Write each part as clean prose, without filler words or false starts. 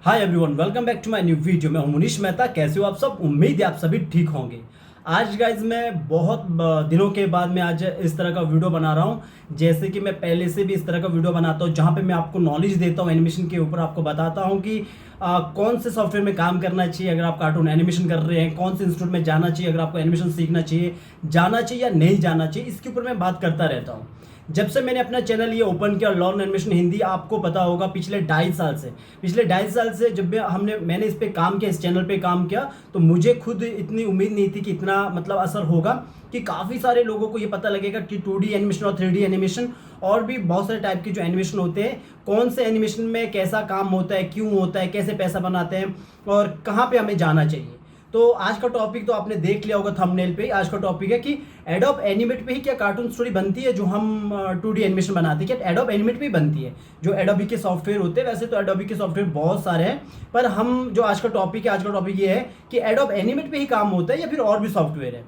Hi everyone, welcome back to my new video. मैं हूं मुनीश मेहता। कैसे हो आप सब? उम्मीद है आप सभी ठीक होंगे। आज गाइज मैं बहुत दिनों के बाद मैं आज इस तरह का वीडियो बना रहा हूं। जैसे कि मैं पहले से भी इस तरह का वीडियो बनाता हूं जहां पे मैं आपको नॉलेज देता हूं एनिमेशन के ऊपर। आपको बताता हूं कि कौन से सॉफ्टवेयर में काम करना चाहिए अगर आप कार्टून एनिमेशन कर रहे हैं, कौन से इंस्टीट्यूट में जाना चाहिए अगर आपको एनिमेशन सीखना चाहिए, जाना चाहिए या नहीं जाना चाहिए, इसके ऊपर मैं बात करता रहता हूँ। जब से मैंने अपना चैनल ये ओपन किया लर्न एनिमेशन हिंदी, आपको पता होगा पिछले 2.5 साल से जब भी मैंने इस पे काम किया, इस चैनल पे काम किया, तो मुझे खुद इतनी उम्मीद नहीं थी कि इतना मतलब असर होगा, कि काफ़ी सारे लोगों को ये पता लगेगा कि 2D एनिमेशन और 3D एनिमेशन और भी बहुत सारे टाइप के जो एनिमेशन होते हैं, कौन से एनिमेशन में कैसा काम होता है, क्यों होता है, कैसे पैसा बनाते हैं और कहाँ पे हमें जाना चाहिए। तो आज का टॉपिक तो आपने देख लिया होगा थंबनेल पे। आज का टॉपिक है कि एडोब एनिमेट पे ही क्या कार्टून स्टोरी बनती है जो हम 2D एनिमेशन बनाते हैं, क्या एडोब एनिमेट पे ही बनती है जो एडोबी के सॉफ्टवेयर होते हैं। वैसे तो एडोबी के सॉफ्टवेयर बहुत सारे हैं, पर हम जो आज का टॉपिक ये है कि एडोब एनिमेट पे ही काम होता है या फिर और भी सॉफ्टवेयर है।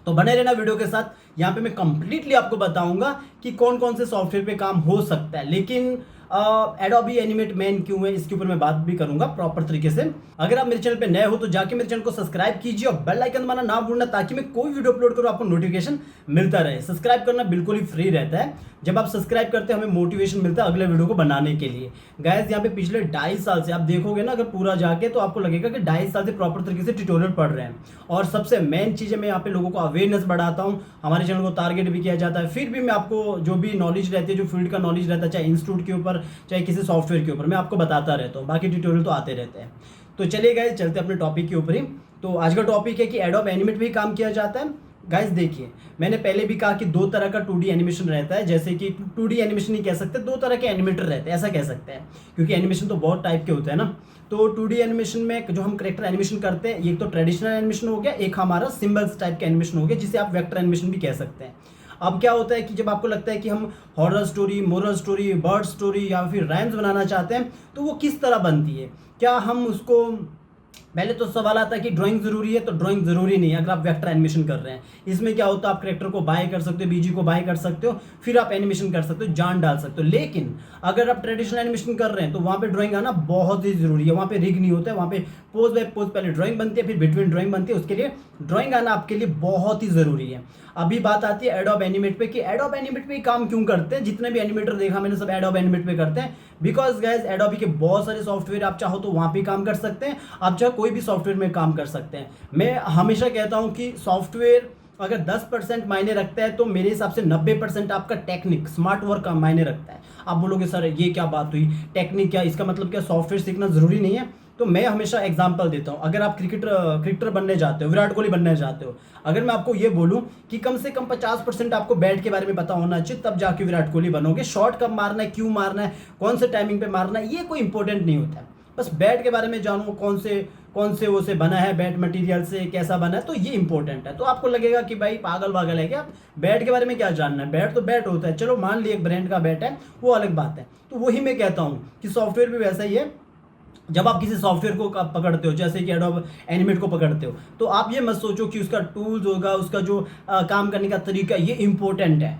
तो बने रहना वीडियो के साथ। यहाँ पे मैं कंप्लीटली आपको बताऊंगा कि कौन कौन से सॉफ्टवेयर पे काम हो सकता है, लेकिन एडोबी एनिमेट मेन क्यों है इसके ऊपर मैं बात भी करूंगा प्रॉपर तरीके से। अगर आप मेरे चैनल पे नए हो तो जाके मेरे चैनल को सब्सक्राइब कीजिए और बेल आइकन दबाना ना भूलना, ताकि मैं कोई वीडियो अपलोड करूं आपको नोटिफिकेशन मिलता रहे। सब्सक्राइब करना बिल्कुल ही फ्री रहता है। जब आप सब्सक्राइब करते हैं हमें मोटिवेशन मिलता है अगले वीडियो को बनाने के लिए। गाइस यहाँ पे पिछले 2.5 साल से आप देखोगे ना, अगर पूरा जाके तो आपको लगेगा कि 2.5 साल से प्रॉपर तरीके से ट्यूटोरियल पढ़ रहे हैं। और सबसे मेन चीज़ है, मैं यहाँ पे लोगों को अवेयरनेस बढ़ाता हूँ। हमारे चैनल को टारगेट भी किया जाता है, फिर भी मैं आपको जो भी नॉलेज रहती है, जो फील्ड का नॉलेज रहता है, चाहे इंस्टीट्यूट के ऊपर चाहे किसी सॉफ्टवेयर के ऊपर, मैं आपको बताता रहता हूँ। बाकी ट्यूटोरियल तो आते रहते हैं। तो चलिए गाइस चलते अपने टॉपिक के ऊपर ही। तो आज का टॉपिक है कि एडोब एनिमेट में ही काम किया जाता है। गाइस देखिए, मैंने पहले भी कहा कि 2 तरह का 2D एनिमेशन रहता है। जैसे कि 2D एनिमेशन नहीं कह सकते, 2 तरह के एनिमेटर रहते हैं, ऐसा कह सकते हैं, क्योंकि एनिमेशन तो बहुत टाइप के होते हैं ना। तो 2D एनिमेशन में जो हम करेक्टर एनिमेशन करते हैं, एक तो ट्रेडिशनल एनिमेशन हो गया, एक हमारा सिंबल्स टाइप का एनिमेशन हो गया, जिसे आप वेक्टर एनिमेशन भी कह सकते हैं। अब क्या होता है कि जब आपको लगता है कि हम horror story, moral story, bird story या फिर राइम्स बनाना चाहते हैं, तो वो किस तरह बनती है, क्या हम उसको, पहले तो सवाल आता है कि ड्राइंग जरूरी है, तो ड्राइंग जरूरी नहीं है अगर आप वेक्टर एनिमेशन कर रहे हैं। इसमें क्या होता है, आप करेक्टर को बाय कर सकते हो, बीजी को बाय कर सकते हो, फिर आप एनिमेशन कर सकते हो, जान डाल सकते हो। लेकिन अगर आप ट्रेडिशनल एनिमेशन कर रहे हैं तो वहाँ पे ड्राइंग आना बहुत ही जरूरी है। वहाँ पे रिग नहीं होता है, वहाँ पे पोज बाय पोज पहले ड्राइंग बनती है, फिर बिटवीन ड्राइंग बनती है, उसके लिए ड्राइंग आना आपके लिए बहुत ही जरूरी है। अभी बात आती है एडोब एनिमेट पे कि एडोब एनिमेट पे काम क्यों करते हैं। जितने भी एनिमेटर देखा मैंने सब एडोब एनिमेट पे करते हैं, बिकॉज गाइस एडोबी के बहुत सारे सॉफ्टवेयर, आप चाहो तो वहाँ पे काम कर सकते हैं, आप चाहे कोई भी सॉफ्टवेयर में काम कर सकते हैं। मैं हमेशा कहता हूँ कि सॉफ्टवेयर अगर 10% मायने रखता है तो मेरे हिसाब से 90% आपका टेक्निक, स्मार्ट वर्क का मायने रखता है। आप बोलोगे सर ये क्या बात हुई, टेक्निक क्या, इसका मतलब क्या सॉफ्टवेयर सीखना ज़रूरी नहीं है? तो मैं हमेशा एग्जांपल देता हूँ। अगर आप क्रिकेटर बनने जाते हो, विराट कोहली बनने जाते हो, अगर मैं आपको ये बोलूँ कि कम से कम 50% आपको बैट के बारे में पता होना चाहिए, तब जाके विराट कोहली बनोगे। शॉट कब मारना है, क्यों मारना है, कौन से टाइमिंग पे मारना है, ये कोई इंपॉर्टेंट नहीं होता है। बस बैट के बारे में जानो, कौन से वो से बना है, बैट मटेरियल से कैसा बना है, तो ये इंपॉर्टेंट है। तो आपको लगेगा कि भाई पागल वागल है क्या, बैट के बारे में क्या जानना है, बैट तो बैट होता है। चलो मान ली एक ब्रांड का बैट है, वो अलग बात है। तो वही मैं कहता हूँ कि सॉफ्टवेयर भी वैसा ही है। जब आप किसी सॉफ्टवेयर को पकड़ते हो, जैसे कि एडोब एनिमेट को पकड़ते हो, तो आप ये मत सोचो कि उसका टूल्स होगा, उसका जो काम करने का तरीका, ये इंपॉर्टेंट है।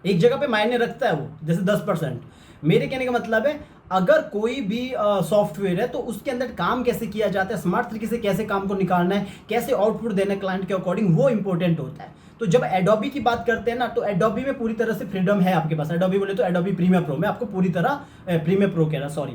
एक जगह पे मायने रखता है वो, जैसे 10%। मेरे कहने का मतलब है, अगर कोई भी सॉफ्टवेयर है तो उसके अंदर काम कैसे किया जाता है, स्मार्ट तरीके से कैसे काम को निकालना है, कैसे आउटपुट देना है क्लाइंट के अकॉर्डिंग, वो इंपॉर्टेंट होता है। तो जब एडोबी की बात करते हैं ना, तो एडोबी में पूरी तरह से फ्रीडम है आपके पास। एडोबी बोले तो एडोबी प्रीमियर प्रो, मैं आपको पूरी तरह प्रीमियर प्रो कह रहा, सॉरी,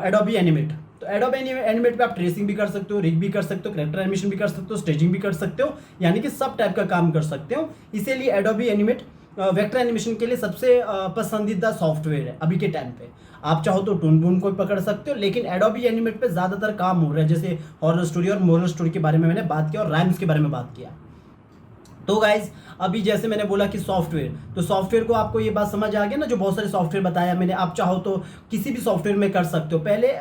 एडोबी एनिमेट। तो एडोबी एनिमेट पे आप ट्रेसिंग भी कर सकते हो, रिग भी कर सकते हो, करेक्टर एनिमेशन भी कर सकते हो, स्टेजिंग भी कर सकते हो, यानी कि सब टाइप का काम कर सकते हो। इसीलिए एडोबी एनिमेट वेक्टर एनिमेशन के लिए सबसे पसंदीदा सॉफ्टवेयर है अभी के टाइम पे। आप चाहो तो टून बून को पकड़ सकते हो, लेकिन एडोबी एनिमेट पे ज़्यादातर काम हो रहा है। जैसे हॉरर स्टोरी और मोरल स्टोरी के बारे में मैंने बात किया और राइम्स के बारे में बात किया। तो गाइज अभी जैसे मैंने बोला कि सॉफ्टवेयर, तो सॉफ्टवेयर को आपको ये बात समझ आ गया ना, जो बहुत सारे सॉफ्टवेयर बताया मैंने, आप चाहो तो किसी भी सॉफ्टवेयर में कर सकते हो। पहले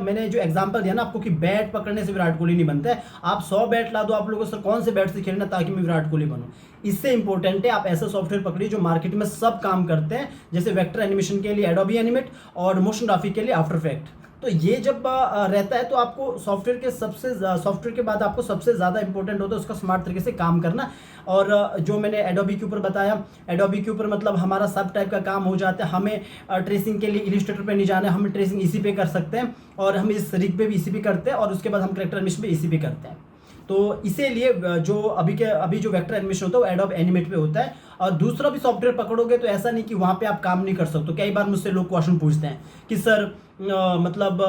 मैंने जो एग्जांपल दिया ना आपको कि बैट पकड़ने से विराट कोहली नहीं बनता है। आप 100 बैट ला दो, आप लोगों से कौन से बैट से खेलना ताकि मैं विराट कोहली बनूं। इससे इंपॉर्टेंट है आप ऐसे सॉफ्टवेयर पकड़िए जो मार्केट में सब काम करते हैं। जैसे वेक्टर एनिमेशन के लिए एडोबी एनिमेट और मोशन ग्राफिक के लिए आफ्टर इफेक्ट। तो ये जब रहता है तो आपको सॉफ्टवेयर के बाद आपको सबसे ज़्यादा इंपॉर्टेंट होता है उसका स्मार्ट तरीके से काम करना। और जो मैंने एडोबी के ऊपर बताया, एडोबी के ऊपर मतलब हमारा सब टाइप का काम हो जाता है। हमें ट्रेसिंग के लिए इलिस्ट्रेटर पे नहीं जाना है, हम ट्रेसिंग इसी पे कर सकते हैं, और हम इस रिग पे भी इसी पे करते हैं, और उसके बाद हम कैरेक्टर एनिमेशन पे इसी पे करते हैं। तो इसीलिए जो अभी जो वेक्टर एनिमेशन होता है वो एडोब एनिमेट पे होता है। और दूसरा भी सॉफ्टवेयर पकड़ोगे तो ऐसा नहीं कि वहाँ पे आप काम नहीं कर सकते। कई बार मुझसे लोग क्वेश्चन पूछते हैं कि सर मतलब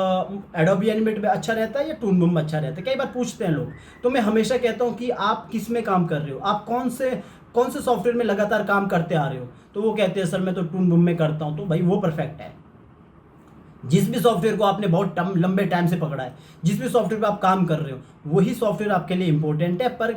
एडोबी एनिमेट में अच्छा रहता है या टून बूम में अच्छा रहता है, कई बार पूछते हैं लोग। तो मैं हमेशा कहता हूँ कि आप किस में काम कर रहे हो, आप कौन से सॉफ्टवेयर में लगातार काम करते आ रहे हो। तो वो कहते हैं सर मैं तो टून बूम में करता हूँ। तो भाई वो परफेक्ट है। जिस भी सॉफ्टवेयर को आपने बहुत लंबे टाइम से पकड़ा है, जिस भी सॉफ्टवेयर पे आप काम कर रहे हो, वही सॉफ्टवेयर आपके लिए इंपॉर्टेंट है। पर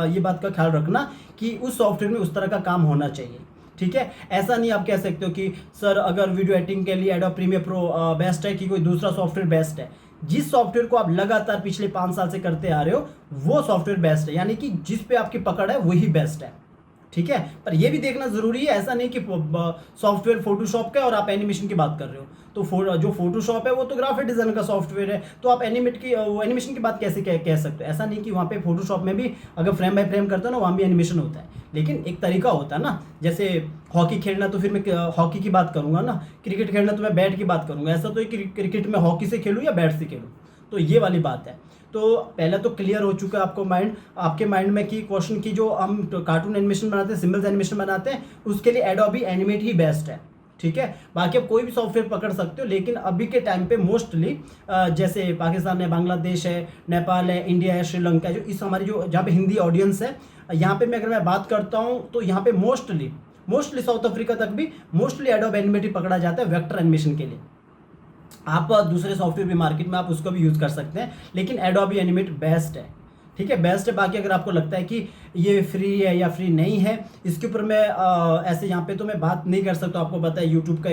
ये बात का ख्याल रखना कि उस सॉफ्टवेयर में उस तरह का काम होना चाहिए। ठीक है, ऐसा नहीं आप कह सकते हो कि सर अगर वीडियो एडिटिंग के लिए एडोब प्रीमियर प्रो बेस्ट है कि कोई दूसरा सॉफ्टवेयर बेस्ट है। जिस सॉफ्टवेयर को आप लगातार पिछले 5 साल से करते आ रहे हो वो सॉफ्टवेयर बेस्ट है, यानी कि जिस पे आपकी पकड़ है वही बेस्ट है। ठीक है, पर ये भी देखना जरूरी है, ऐसा नहीं कि सॉफ्टवेयर फोटोशॉप का और आप एनिमेशन की बात कर रहे हो। तो जो फोटोशॉप है वो तो ग्राफिक डिजाइन का सॉफ्टवेयर है, तो आप एनिमेशन की बात कैसे कह सकते हो। ऐसा नहीं कि वहाँ पे फोटोशॉप में भी अगर फ्रेम बाय फ्रेम करते हो ना वहाँ भी एनिमेशन होता है, लेकिन एक तरीका होता है ना। जैसे हॉकी खेलना तो फिर मैं हॉकी की बात करूंगा ना, क्रिकेट खेलना तो मैं बैट की बात करूंगा। ऐसा तो क्रिकेट में हॉकी से खेलूँ या बैट से खेलूँ, तो ये वाली बात है। तो पहले तो क्लियर हो चुका है आपके माइंड में कि क्वेश्चन की जो हम कार्टून एनिमेशन बनाते हैं, सिंबल्स एनिमेशन बनाते हैं, उसके लिए एडोबी एनिमेट ही बेस्ट है। ठीक है, बाकी आप कोई भी सॉफ्टवेयर पकड़ सकते हो, लेकिन अभी के टाइम पे मोस्टली जैसे पाकिस्तान है, बांग्लादेश है, नेपाल है, इंडिया है, श्रीलंका है, जो इस हमारी जो जहाँ पे हिंदी ऑडियंस है, यहाँ पे मैं अगर मैं बात करता हूँ तो यहाँ पे मोस्टली साउथ अफ्रीका तक भी मोस्टली एडोबी एनिमेट ही पकड़ा जाता है वेक्टर एनिमेशन के लिए। आप दूसरे सॉफ्टवेयर भी मार्केट में आप उसको भी यूज़ कर सकते हैं, लेकिन एडोबी एनिमेट बेस्ट है। ठीक है, बेस्ट है। बाकी अगर आपको लगता है कि ये फ्री है या फ्री नहीं है, इसके ऊपर मैं ऐसे यहाँ पे तो मैं बात नहीं कर सकता। आपको पता है यूट्यूब का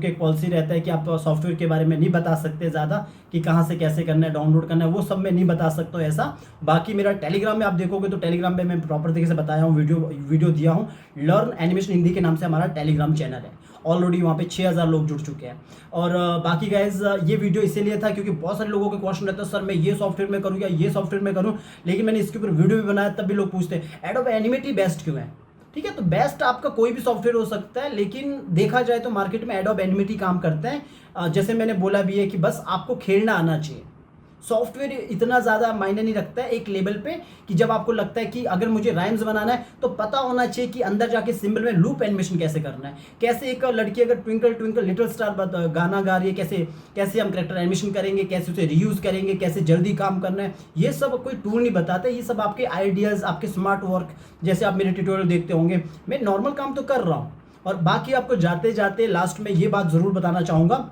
एक पॉलिसी रहता है कि आप सॉफ्टवेयर के बारे में नहीं बता सकते ज़्यादा, कि कहाँ से कैसे करना है, डाउनलोड करना है, वो सब मैं नहीं बता सकता हूँ ऐसा। बाकी मेरा टेलीग्राम में आप देखोगे तो टेलीग्राम पे मैं प्रॉपर तरीके से बताया हूँ, वीडियो दिया हूँ। लर्न एनिमेशन हिंदी के नाम से हमारा टेलीग्राम चैनल है। ऑलरेडी वहाँ पे 6000 लोग जुड़ चुके हैं। और बाकी गाइज ये वीडियो इसीलिए था क्योंकि बहुत सारे लोगों के क्वेश्चन रहते हैं सर मैं ये सॉफ्टवेयर में करूँ या ये सॉफ्टवेयर में करूँ, लेकिन मैंने इसके ऊपर वीडियो भी बनाया, तब भी लोग पूछते हैं एडोब एनिमेट ही बेस्ट क्यों है। ठीक है, तो बेस्ट आपका कोई भी सॉफ्टवेयर हो सकता है, लेकिन देखा जाए तो मार्केट में एडोब एनिमेट ही काम करते हैं। जैसे मैंने बोला भी है कि बस आपको खेलना आना चाहिए। सॉफ्टवेयर इतना ज़्यादा मायने नहीं रखता है एक लेवल पे, कि जब आपको लगता है कि अगर मुझे राइम्स बनाना है तो पता होना चाहिए कि अंदर जाके सिंबल में लूप एनिमेशन कैसे करना है, कैसे एक लड़की अगर ट्विंकल ट्विंकल लिटिल स्टार गाना गा रही है, कैसे हम कैरेक्टर एनिमेशन करेंगे, कैसे उसे रीयूज करेंगे, कैसे जल्दी काम करना है, ये सब कोई टूल नहीं बताता। ये सब आपके आइडियाज़, आपके स्मार्ट वर्क, जैसे आप मेरे ट्यूटोरियल देखते होंगे, मैं नॉर्मल काम तो कर रहा हूँ। और बाकी आपको जाते जाते लास्ट में ये बात ज़रूर बताना चाहूँगा,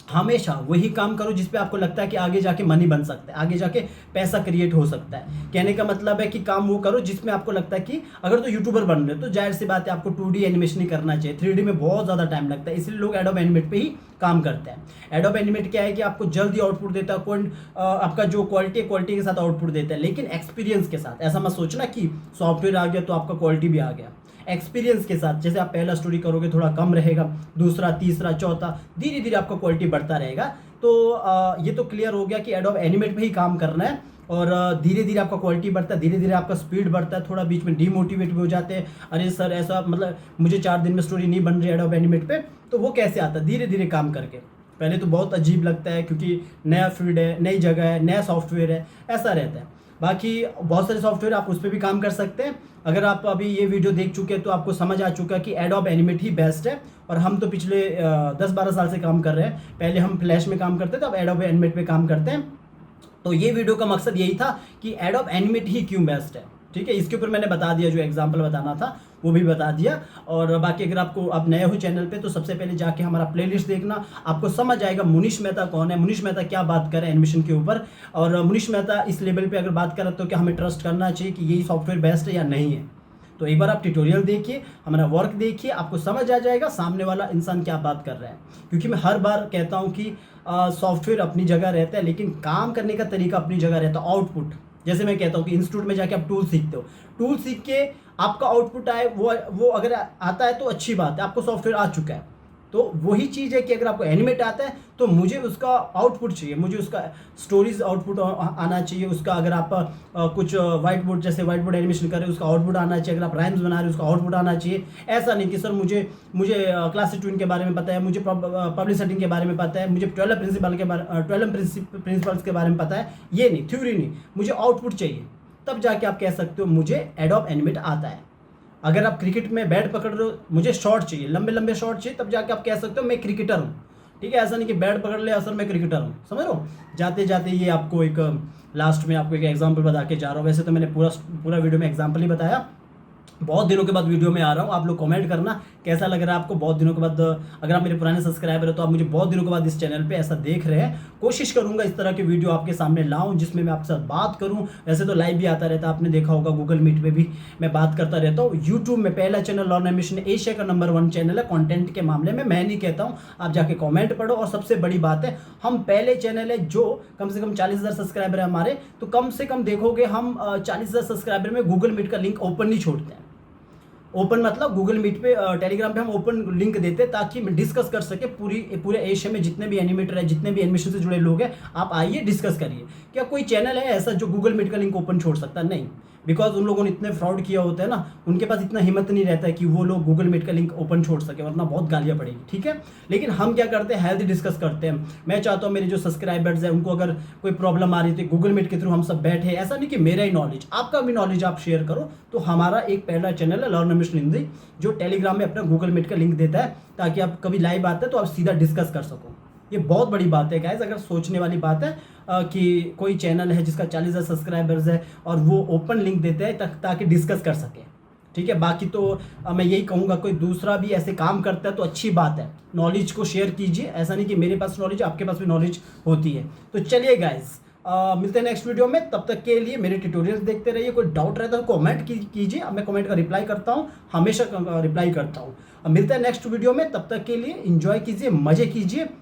हमेशा वही काम करो जिस पे आपको लगता है कि आगे जाके मनी बन सकता है, आगे जाके पैसा क्रिएट हो सकता है। कहने का मतलब है कि काम वो करो जिसमें आपको लगता है कि अगर तो यूट्यूबर बन रहे हो तो जाहिर सी बात है आपको 2D एनिमेशन ही करना चाहिए, 3D में बहुत ज़्यादा टाइम लगता है, इसलिए लोग एडोब एनिमेट पे ही काम करते हैं। एडोब एनिमेट क्या है कि आपको जल्दी आउटपुट देता है, आपका जो क्वालिटी के साथ आउटपुट देता है, लेकिन एक्सपीरियंस के साथ। ऐसा मत सोचना कि सॉफ्टवेयर आ गया तो आपका क्वालिटी भी आ गया। एक्सपीरियंस के साथ, जैसे आप पहला स्टोरी करोगे थोड़ा कम रहेगा, दूसरा, तीसरा, चौथा, धीरे धीरे आपका क्वालिटी बढ़ता रहेगा। तो ये तो क्लियर हो गया कि एडोब एनिमेट में ही काम करना है, और धीरे धीरे आपका क्वालिटी बढ़ता है, धीरे धीरे आपका स्पीड बढ़ता है। थोड़ा बीच में डीमोटिवेट भी हो जाते हैं, अरे सर ऐसा मतलब मुझे 4 दिन में स्टोरी नहीं बन रही एडोब एनिमेट पे, तो वो कैसे आता है, धीरे धीरे काम करके। पहले तो बहुत अजीब लगता है क्योंकि नया फील्ड है, नई जगह है, नया सॉफ्टवेयर है, ऐसा रहता है। बाकी बहुत सारे सॉफ्टवेयर आप उस पर भी काम कर सकते हैं। अगर आप अभी ये वीडियो देख चुके हैं तो आपको समझ आ चुका है कि एडोब एनिमेट ही बेस्ट है, और हम तो पिछले 10-12 साल से काम कर रहे हैं। पहले हम फ्लैश में काम करते थे, अब एडोब एनिमेट पे काम करते हैं। तो ये वीडियो का मकसद यही था कि एडोब एनिमेट ही क्यों बेस्ट है। ठीक है, इसके ऊपर मैंने बता दिया, जो एग्जांपल बताना था वो भी बता दिया। और बाकी अगर आप नए हो चैनल पे तो सबसे पहले जाके हमारा प्लेलिस्ट देखना, आपको समझ आएगा मुनीश मेहता कौन है, मुनीश मेहता क्या बात कर रहे हैं एनिमेशन के ऊपर। और मुनीश मेहता इस लेवल पे अगर बात करें तो क्या हमें ट्रस्ट करना चाहिए कि यही सॉफ्टवेयर बेस्ट है या नहीं है। तो एक बार आप ट्यूटोरियल देखिए, हमारा वर्क देखिए, आपको समझ आ जाएगा सामने वाला इंसान क्या बात कर रहा है। क्योंकि मैं हर बार कहता हूँ कि सॉफ्टवेयर अपनी जगह रहता है, लेकिन काम करने का तरीका अपनी जगह रहता है। आउटपुट, जैसे मैं कहता हूँ कि इंस्टीट्यूट में जाके आप टूल सीखते हो, टूल सीख के आपका आउटपुट आए, वो अगर आता है तो अच्छी बात है, आपको सॉफ्टवेयर आ चुका है। तो वही चीज़ है कि अगर आपको एनिमेट आता है तो मुझे उसका आउटपुट चाहिए, मुझे उसका स्टोरीज आउटपुट आना चाहिए, उसका अगर आप कुछ व्हाइट बोर्ड जैसे व्हाइट बोर्ड एनिमेशन कर रहे हो उसका आउटपुट आना चाहिए, अगर आप राइम्स बना रहे हो उसका आउटपुट आना चाहिए। ऐसा नहीं कि सर मुझे मुझे क्लासिक ट्यून के बारे में पता है, मुझे पब्लिक सेटिंग के बारे में पता है, मुझे 12 प्रिंसिपल्स के बारे में पता है, ये नहीं, थ्योरी नहीं, मुझे आउटपुट चाहिए। तब जाके आप कह सकते हो मुझे एडोब एनिमेट आता है। अगर आप क्रिकेट में बैट पकड़ रहे हो, मुझे शॉट चाहिए, लंबे लंबे शॉट चाहिए, तब जाके आप कह सकते हो मैं क्रिकेटर हूँ। ठीक है, ऐसा नहीं कि बैट पकड़ ले असर मैं क्रिकेटर हूँ, समझ रहे हो। जाते जाते ये आपको एक लास्ट में आपको एक एग्जांपल बता के जा रहा हूँ। वैसे तो मैंने पूरा वीडियो में एग्जांपल ही बताया। बहुत दिनों के बाद वीडियो में आ रहा हूँ, आप लोग कमेंट करना कैसा लग रहा है आपको। बहुत दिनों के बाद, अगर आप मेरे पुराने सब्सक्राइबर हो तो आप मुझे बहुत दिनों के बाद इस चैनल पे ऐसा देख रहे हैं। कोशिश करूंगा इस तरह की वीडियो आपके सामने लाऊं जिसमें मैं आपके साथ बात करूं। वैसे तो लाइव भी आता रहता है, आपने देखा होगा गूगल मीट पे भी मैं बात करता रहता हूँ। यूट्यूब में पहला चैनल लर्न एनिमेशन एशिया का नंबर 1 चैनल है कंटेंट के मामले में, मैं नहीं कहता हूँ, आप जाके कॉमेंट पढ़ो। और सबसे बड़ी बात है, हम पहले चैनल है जो कम से कम 40,000 सब्सक्राइबर है हमारे, तो कम से कम देखोगे हम 40,000 सब्सक्राइबर में गूगल मीट का लिंक ओपन नहीं छोड़ते हैं। ओपन मतलब गूगल मीट पे टेलीग्राम पे हम ओपन लिंक देते हैं ताकि डिस्कस कर सके पूरे एशिया में जितने भी एनिमेटर है, जितने भी एनिमेशन से जुड़े लोग हैं, आप आइए डिस्कस करिए। क्या कोई चैनल है ऐसा जो गूगल मीट का लिंक ओपन छोड़ सकता है? नहीं, बिकॉज उन लोगों ने इतने फ्रॉड किया होता है ना, उनके पास इतना हिम्मत नहीं रहता है कि वो लोग गूगल मीट का लिंक ओपन छोड़ सके, वरना बहुत गालियाँ पड़ेगी। ठीक है, लेकिन हम क्या करते हैं, हेल्दी डिस्कस करते हैं। मैं चाहता हूँ मेरे जो सब्सक्राइबर्स हैं उनको अगर कोई प्रॉब्लम आ रही थी गूगल मीट के थ्रू हम सब बैठे, ऐसा नहीं कि मेरा ही नॉलेज, आपका भी नॉलेज आप शेयर करो। तो हमारा एक पहला चैनल है लर्न एनिमेशन हिंदी, जो टेलीग्राम में अपना गूगल मीट का लिंक देता है ताकि आप कभी लाइव आते हैं तो आप सीधा डिस्कस कर सको। ये बहुत बड़ी बात है गाइस, अगर सोचने वाली बात है कि कोई चैनल है जिसका 40,000 सब्सक्राइबर्स है और वो ओपन लिंक देते हैं ताकि डिस्कस कर सके। ठीक है, बाकी तो मैं यही कहूँगा, कोई दूसरा भी ऐसे काम करता है तो अच्छी बात है, नॉलेज को शेयर कीजिए। ऐसा नहीं कि मेरे पास नॉलेज, आपके पास भी नॉलेज होती है। तो चलिए गाइस, मिलते हैं नेक्स्ट वीडियो में। तब तक के लिए मेरे ट्यूटोरियल्स देखते रहिए। कोई डाउट रहता है तो कमेंट कीजिए, मैं कमेंट का रिप्लाई करता हूँ, हमेशा रिप्लाई करता हूँ। मिलते हैं नेक्स्ट वीडियो में, तब तक के लिए एंजॉय कीजिए, मज़े कीजिए।